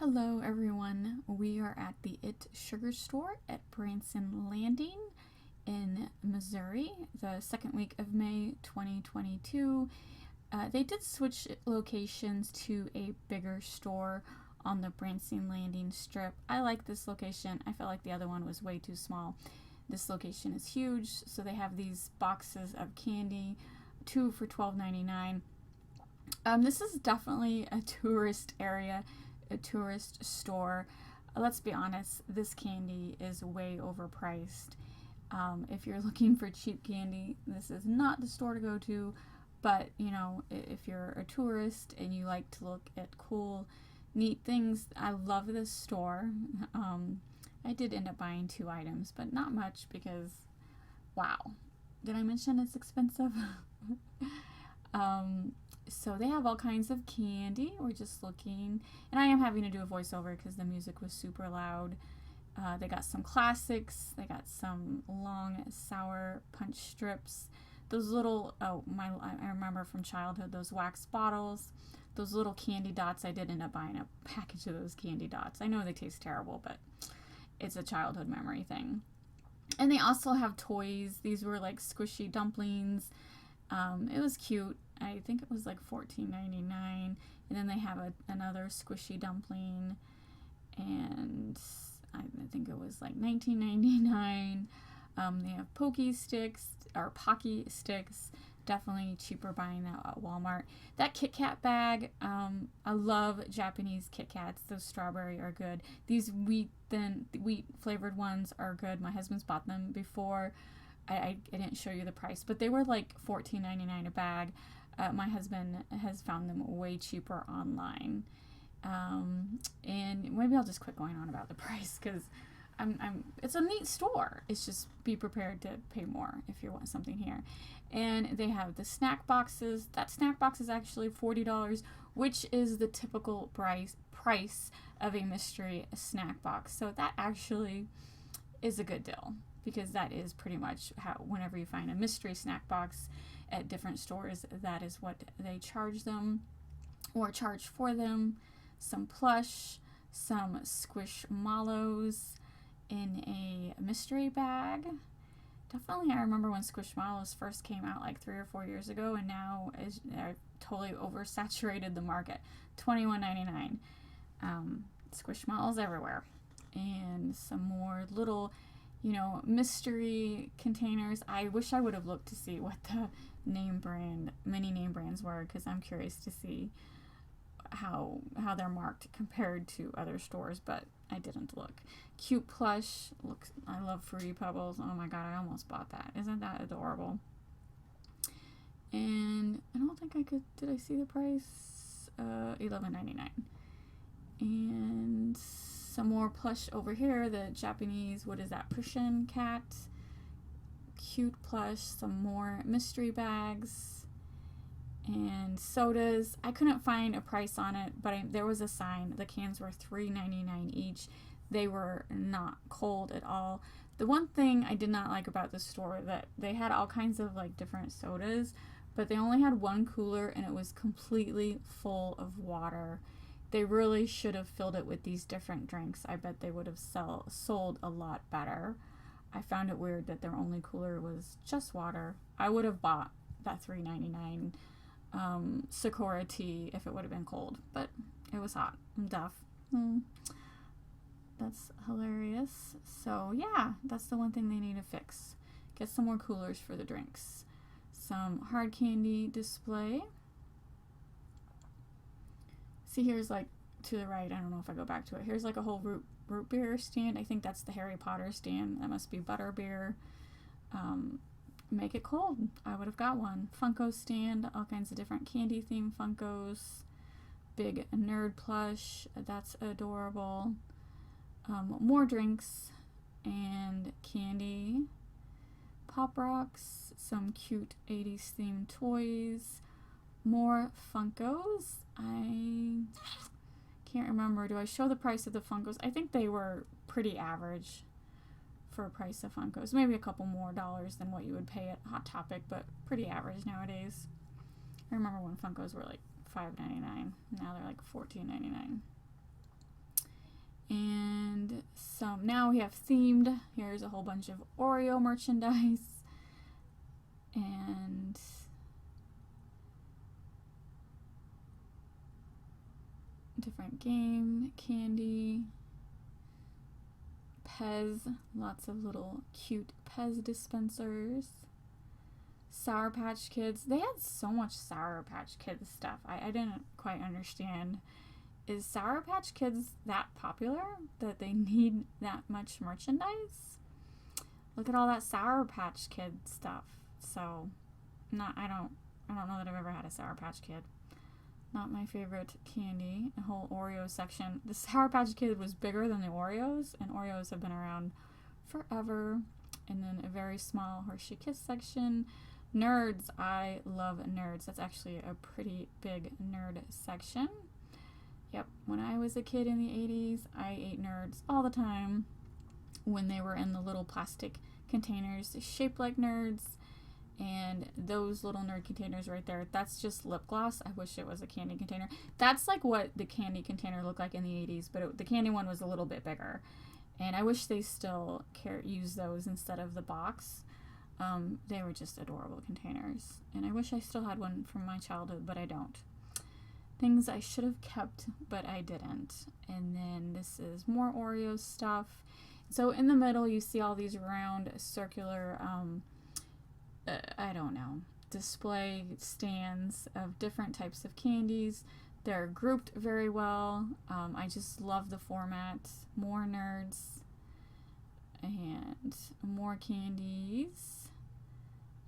Hello everyone, we are at the It Sugar Store at Branson Landing in Missouri, the second week of May 2022. They did switch locations to a bigger store on the Branson Landing strip. I like this location. I felt like the other one was way too small. This location is huge, so they have these boxes of candy, 2 for $12.99. This is definitely a tourist area, a tourist store. Let's be honest, this candy is way overpriced. If you're looking for cheap candy, this is not the store to go to. But, you know, if you're a tourist and you like to look at cool, neat things, I love this store. I did end up buying 2 items, but not much because, wow. Did I mention it's expensive? So they have all kinds of candy. We're just looking. And I am having to do a voiceover because the music was super loud. They got some classics. They got some long sour punch strips. Those little, I remember from childhood, those wax bottles. Those little candy dots. I did end up buying a package of those candy dots. I know they taste terrible, but it's a childhood memory thing. And they also have toys. These were like squishy dumplings. It was cute. I think it was like $14.99. And then they have another squishy dumpling. And I think it was like $19.99. They have Pocky sticks or Pocky sticks. Definitely cheaper buying that at Walmart. That Kitkat bag, I love Japanese Kitkats. Those strawberry are good. These wheat flavored ones are good. My husband's bought them before. I didn't show you the price, but they were like $14.99 a bag. My husband has found them way cheaper online. And maybe I'll just quit going on about the price because it's a neat store. It's just be prepared to pay more if you want something here. And they have the snack boxes. That snack box is actually $40, which is the typical price of a mystery snack box. So that actually is a good deal because that is pretty much how whenever you find a mystery snack box at different stores, that is what they charge them or charge for them. Some plush, some Squishmallows in a mystery bag. Definitely, I remember when Squishmallows first came out like 3 or 4 years ago, and now they're totally oversaturated the market. $21.99. Squishmallows everywhere. And some more little, mystery containers. I wish I would have looked to see what the many name brands were, because I'm curious to see how they're marked compared to other stores, but I didn't look. Cute plush. I love Fruity Pebbles. Oh my god, I almost bought that. Isn't that adorable? And I don't think did I see the price? $11.99. And some more plush over here. The Japanese, what is that? Persian cat. Cute plush. Some more mystery bags. And sodas. I couldn't find a price on it, but there was a sign. The cans were $3.99 each. They were not cold at all. The one thing I did not like about the store, that they had all kinds of like different sodas, but they only had one cooler and it was completely full of water. They really should have filled it with these different drinks. I bet they would have sold a lot better. I found it weird that their only cooler was just water. I would have bought that $3.99 Sakura tea if it would have been cold, but it was hot. I'm deaf. That's hilarious. So yeah, that's the one thing they need to fix. Get some more coolers for the drinks. Some hard candy display. See, here's like to the right. I don't know if I go back to it. Here's like a whole root beer stand. I think that's the Harry Potter stand. That must be butter beer. Make it cold. I would have got one. Funko stand, all kinds of different candy themed Funkos. Big nerd plush. That's adorable. More drinks and candy. Pop rocks. Some cute 80s themed toys. More Funkos. I can't remember. Do I show the price of the Funkos? I think they were pretty average for a price of Funkos. Maybe a couple more dollars than what you would pay at Hot Topic, but pretty average nowadays. I remember when Funkos were like $5.99. Now they're like $14.99. now we have themed. Here's a whole bunch of Oreo merchandise. And different game, candy, Pez, lots of little cute Pez dispensers. Sour Patch Kids. They had so much Sour Patch Kids stuff. I didn't quite understand. Is Sour Patch Kids that popular that they need that much merchandise? Look at all that Sour Patch Kid stuff. So, I don't know that I've ever had a Sour Patch Kid. Not my favorite candy. A whole Oreo section. The Sour Patch Kid was bigger than the Oreos, and Oreos have been around forever. And then a very small Hershey Kiss section. Nerds. I love nerds. That's actually a pretty big nerd section. Yep, when I was a kid in the 80s, I ate nerds all the time when they were in the little plastic containers shaped like nerds. And those little nerd containers right there, that's just lip gloss. I wish it was a candy container. That's like what the candy container looked like in the 80s, but the candy one was a little bit bigger. And I wish they still use those instead of the box. They were just adorable containers. And I wish I still had one from my childhood, but I don't. Things I should have kept, but I didn't. And then this is more Oreo stuff. So in the middle, you see all these round, circular, I don't know, display stands of different types of candies. They're grouped very well. I just love the format. More nerds and more candies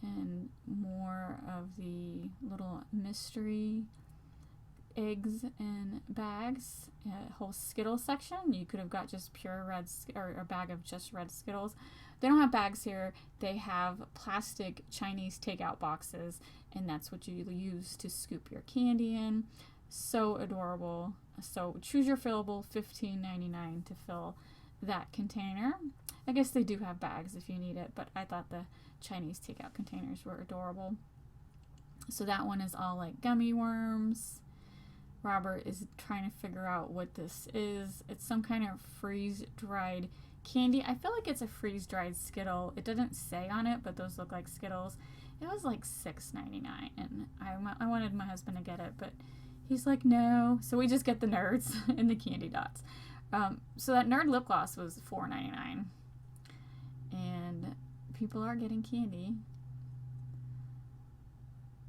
and more of the little mystery eggs and bags. A whole Skittles section. You could have got just pure red or a bag of just red Skittles. They don't have bags here. They have plastic Chinese takeout boxes, and that's what you use to scoop your candy in. So adorable. So choose your fillable, $15.99 to fill that container. I guess they do have bags if you need it, but I thought the Chinese takeout containers were adorable. So that one is all like gummy worms. Robert is trying to figure out what this is. It's some kind of freeze-dried candy. I feel like it's a freeze-dried Skittle. It doesn't say on it, but those look like Skittles. It was like $6.99, and I wanted my husband to get it, but he's like, no. So we just get the nerds and the candy dots. So that nerd lip gloss was $4.99, and people are getting candy.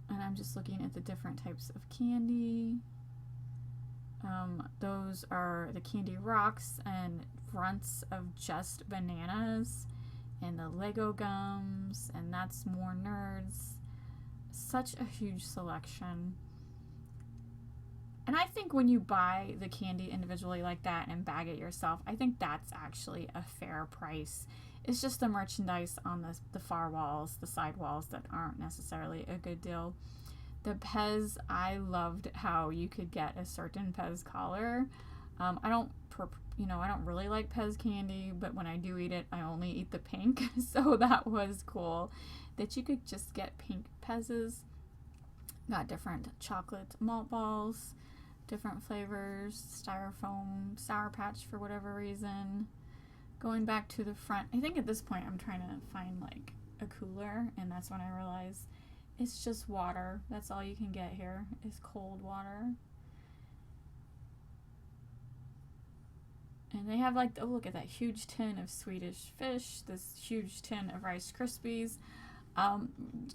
And I'm just looking at the different types of candy. Those are the candy rocks and fronts of just bananas and the Lego gums, and that's more nerds. Such a huge selection. And I think when you buy the candy individually like that and bag it yourself, I think that's actually a fair price. It's just the merchandise on the far walls, the side walls, that aren't necessarily a good deal. The Pez, I loved how you could get a certain Pez collar. I don't really like Pez candy, but when I do eat it, I only eat the pink. So that was cool that you could just get pink Pez's. Got different chocolate malt balls, different flavors, styrofoam, Sour Patch for whatever reason. Going back to the front, I think at this point I'm trying to find like a cooler, and that's when I realized it's just water. That's all you can get here is cold water. And they have like, oh, look at that huge tin of Swedish fish, this huge tin of Rice Krispies.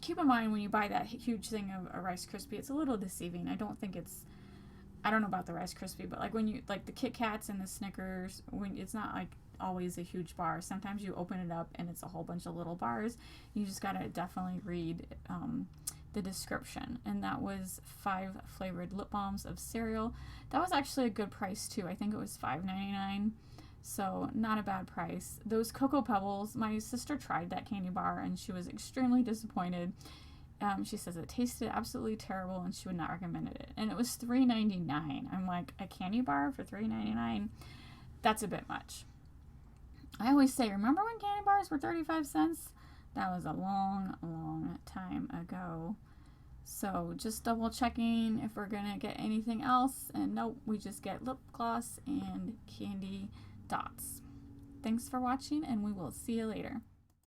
Keep in mind when you buy that huge thing of a Rice Krispie, it's a little deceiving. I don't know about the Rice Krispie, but like when you, like the Kitkats and the Snickers, when it's not like always a huge bar. Sometimes you open it up and it's a whole bunch of little bars. You just gotta definitely read the description. And that was 5 flavored lip balms of cereal. That was actually a good price too. I think it was $5.99. So not a bad price. Those Cocoa Pebbles, my sister tried that candy bar and she was extremely disappointed. She says it tasted absolutely terrible and she would not recommend it. And it was $3.99. I'm like, a candy bar for $3.99? That's a bit much. I always say, remember when candy bars were 35 cents? That was a long, long time ago. So just double checking if we're gonna get anything else. And nope, we just get lip gloss and candy dots. Thanks for watching, and we will see you later.